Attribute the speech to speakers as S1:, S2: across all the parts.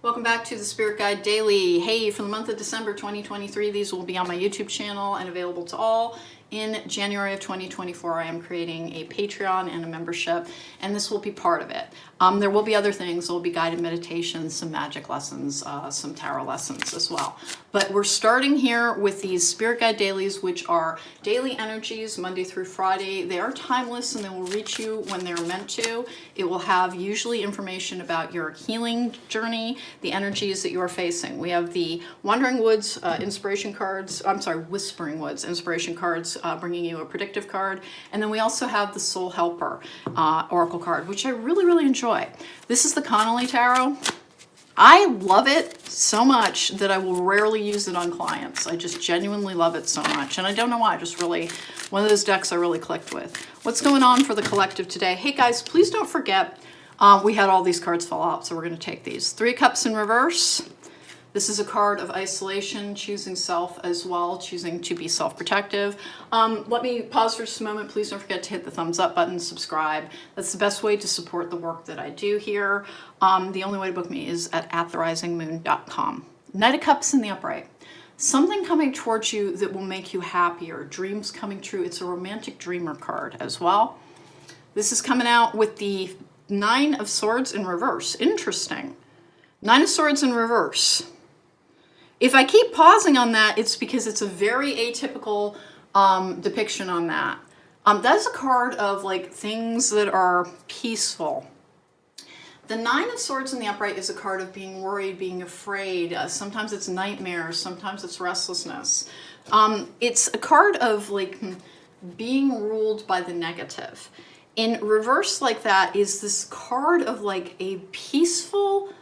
S1: Welcome back to the Spirit Guide Daily. Hey, for the month of December 2023, these will be on my YouTube channel and available to all. In January of 2024, I am creating a Patreon and a membership, and this will be part of it. There will be other things. There will be guided meditations, some magic lessons, some tarot lessons as well. But we're starting here with these Spirit Guide Dailies, which are daily energies, Monday through Friday. They are timeless and they will reach you when they're meant to. It will have usually information about your healing journey, the energies that you are facing. We have the Wandering Woods inspiration cards, Whispering Woods inspiration cards, bringing you a predictive card. And then we also have the Soul Helper Oracle card, which I really enjoy. This is the Connolly Tarot. I love it so much that I will rarely use it on clients. I just genuinely love it so much. And I don't know why, just really one of those decks I really clicked with. What's going on for the collective today? Hey guys, please don't forget, we had all these cards fall out, so we're going to take these. Three Cups in reverse. This is a card of isolation, choosing self as well, choosing to be self-protective. Let me pause for just a moment. Please don't forget to hit the thumbs up button, subscribe. That's the best way to support the work that I do here. The only way to book me is at therisingmoon.com. Knight of Cups in the upright. Something coming towards you that will make you happier. Dreams coming true. It's a romantic dreamer card as well. This is coming out with the Nine of Swords in reverse. Interesting. Nine of Swords in reverse. If I keep pausing on that, it's because it's a very atypical depiction on that. That's a card of like things that are peaceful. The Nine of Swords in the upright is a card of being worried, being afraid. Sometimes it's nightmares, sometimes it's restlessness. It's a card of like being ruled by the negative. In reverse like that is this card of like a peaceful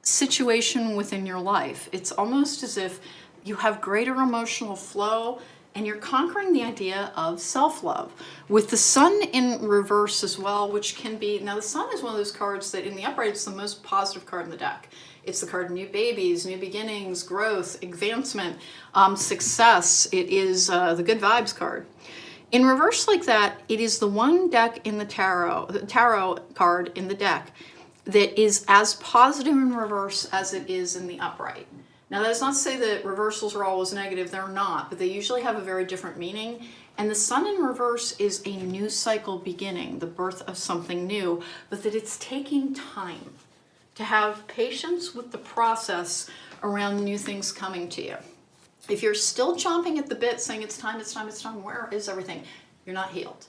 S1: situation within your life. It's almost as if you have greater emotional flow and you're conquering the idea of self-love. With the Sun in reverse as well, which can be, now the Sun is one of those cards that in the upright, it's the most positive card in the deck. It's the card of new babies, new beginnings, growth, advancement, success. It is the good vibes card. In reverse like that, it is the one deck in the tarot card in the deck that is as positive in reverse as it is in the upright. Now that is not to say that reversals are always negative, they're not, but they usually have a very different meaning. And the Sun in reverse is a new cycle beginning, the birth of something new, but that it's taking time to have patience with the process around new things coming to you. If you're still chomping at the bit saying it's time, where is everything? You're not healed.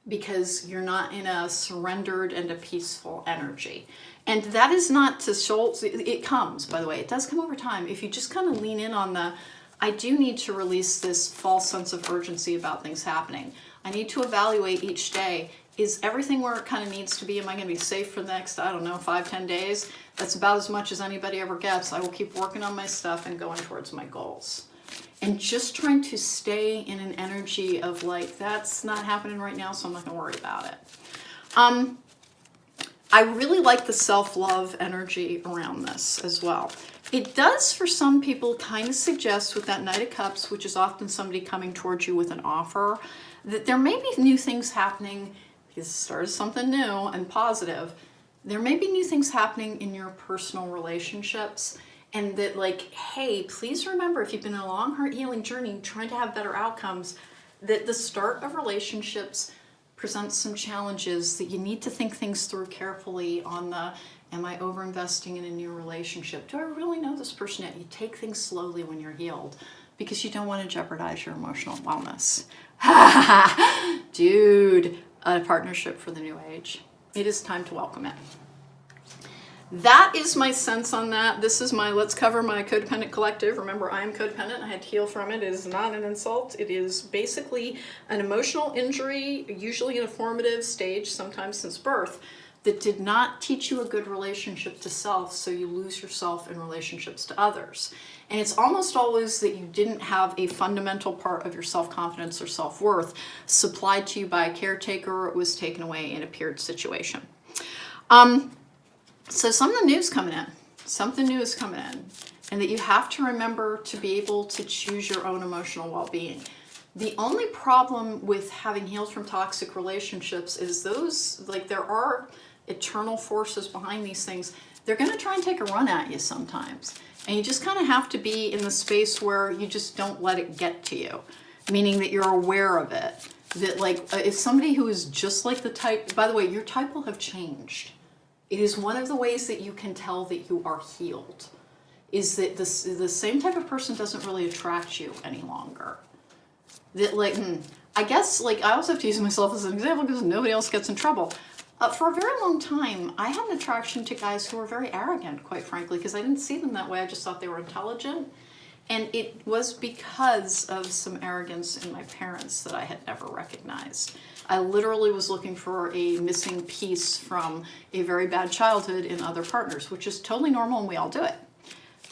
S1: Because you're not in a surrendered and a peaceful energy. And that is not to Schultz. It comes, by the way. It does come over time. If you just kind of lean in on the, I do need to release this false sense of urgency about things happening. I need to evaluate each day. Is everything where it kind of needs to be? Am I going to be safe for the next, 5-10 days? That's about as much as anybody ever gets. I will keep working on my stuff and going towards my goals. And just trying to stay in an energy of like, that's not happening right now, so I'm not going to worry about it. I really like the self-love energy around this as well. It does, for some people, kind of suggest with that Knight of Cups, which is often somebody coming towards you with an offer, that there may be new things happening, because it started something new and positive. There may be new things happening in your personal relationships. And that like, hey, please remember, if you've been on a long heart healing journey, trying to have better outcomes, that the start of relationships presents some challenges that you need to think things through carefully on the, am I over-investing in a new relationship? Do I really know this person yet? You take things slowly when you're healed because you don't want to jeopardize your emotional wellness. Dude, a partnership for the new age. It is time to welcome it. That is my sense on that. This is my, let's cover my codependent collective. Remember, I am codependent. I had to heal from it. It is not an insult. It is basically an emotional injury, usually in a formative stage, sometimes since birth, that did not teach you a good relationship to self, so you lose yourself in relationships to others. And it's almost always that you didn't have a fundamental part of your self-confidence or self-worth supplied to you by a caretaker, or it was taken away in a peered situation. So something new is coming in. Something new is coming in. And that you have to remember to be able to choose your own emotional well-being. The only problem with having healed from toxic relationships is those, like there are eternal forces behind these things they're going to try and take a run at you sometimes. And you just kind of have to be in the space where you just don't let it get to you, meaning that you're aware of it. That like, if somebody who is just like the type, by the way, your type will have changed. It is one of the ways that you can tell that you are healed, is that the same type of person doesn't really attract you any longer. That like, I guess like I also have to use myself as an example because nobody else gets in trouble. For a very long time, I had an attraction to guys who were very arrogant, quite frankly, because I didn't see them that way. I just thought they were intelligent. And it was because of some arrogance in my parents that I had never recognized. I literally was looking for a missing piece from a very bad childhood in other partners, which is totally normal and we all do it.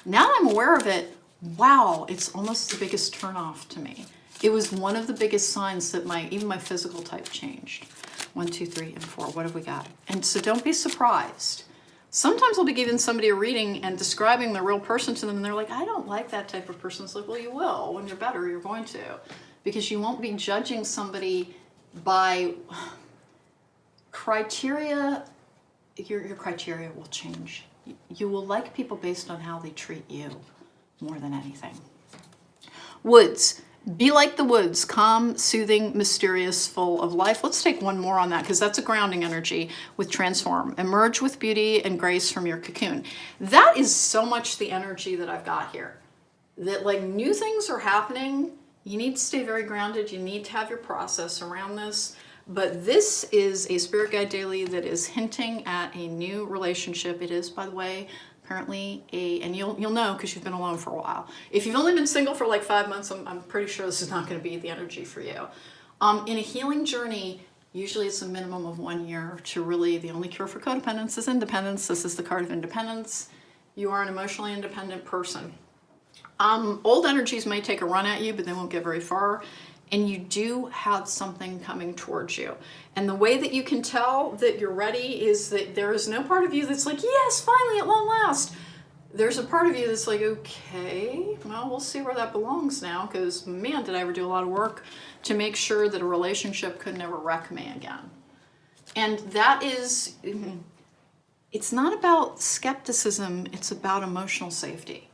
S1: Now that I'm aware of it, wow, it's almost the biggest turnoff to me. It was one of the biggest signs that even my physical type changed. 1, 2, 3, and 4. What have we got? And so don't be surprised. Sometimes I'll be giving somebody a reading and describing the real person to them, and they're like, I don't like that type of person. It's like, well, you will. When you're better, you're going to. Because you won't be judging somebody by criteria. Your criteria will change. You will like people based on how they treat you more than anything. Woods. Be like the woods, calm, soothing, mysterious, full of life. Let's take one more on that because that's a grounding energy with transform. Emerge with beauty and grace from your cocoon. That is so much the energy that I've got here. That like new things are happening. You need to stay very grounded. You need to have your process around this. But this is a Spirit Guide Daily that is hinting at a new relationship. It is, by the way, apparently and you'll know because you've been alone for a while. If you've only been single for like 5 months, I'm pretty sure this is not going to be the energy for you. In a healing journey, usually it's a minimum of 1 year to really, the only cure for codependence is independence. This is the card of independence. You are an emotionally independent person. Old energies may take a run at you, but they won't get very far. And you do have something coming towards you. And the way that you can tell that you're ready is that there is no part of you that's like, yes, finally, at long last. There's a part of you that's like, okay, well, we'll see where that belongs now, because man, did I ever do a lot of work to make sure that a relationship could never wreck me again. And that is, it's not about skepticism, it's about emotional safety.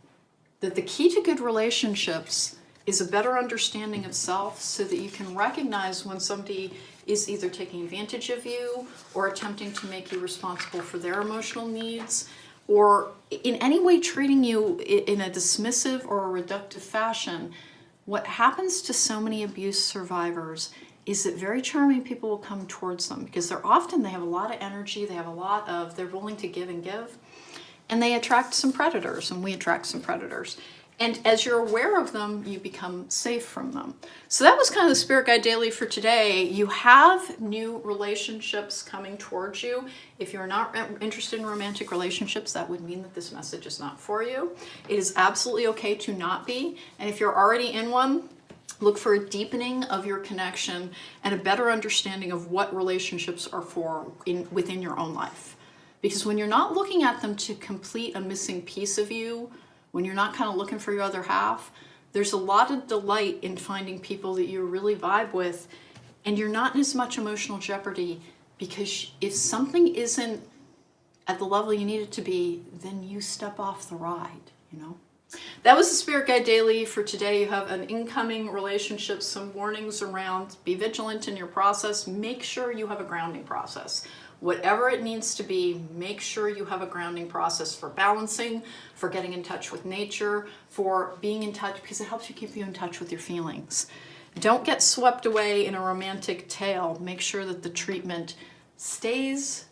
S1: That the key to good relationships is a better understanding of self so that you can recognize when somebody is either taking advantage of you or attempting to make you responsible for their emotional needs or in any way treating you in a dismissive or a reductive fashion. What happens to so many abuse survivors is that very charming people will come towards them because they have a lot of energy, they're willing to give and give, and they attract some predators, and we attract some predators. And as you're aware of them, you become safe from them. So that was kind of the Spirit Guide Daily for today. You have new relationships coming towards you. If you're not interested in romantic relationships, that would mean that this message is not for you. It is absolutely okay to not be. And if you're already in one, look for a deepening of your connection and a better understanding of what relationships are for within your own life. Because when you're not looking at them to complete a missing piece of you, when you're not kind of looking for your other half, there's a lot of delight in finding people that you really vibe with, and you're not in as much emotional jeopardy because if something isn't at the level you need it to be, then you step off the ride, you know? That was the Spirit Guide Daily for today. You have an incoming relationship, some warnings around, be vigilant in your process, make sure you have a grounding process. Whatever it needs to be, make sure you have a grounding process for balancing, for getting in touch with nature, for being in touch, because it helps you keep you in touch with your feelings. Don't get swept away in a romantic tale. Make sure that the treatment stays.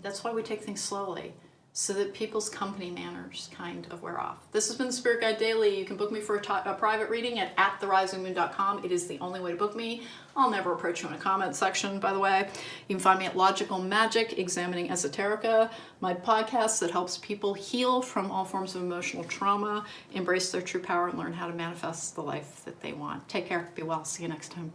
S1: That's why we take things slowly, so that people's company manners kind of wear off. This has been the Spirit Guide Daily. You can book me for a private reading at therisingmoon.com. It is the only way to book me. I'll never approach you in a comment section, by the way. You can find me at Logical Magic, Examining Esoterica, my podcast that helps people heal from all forms of emotional trauma, embrace their true power, and learn how to manifest the life that they want. Take care. Be well. See you next time.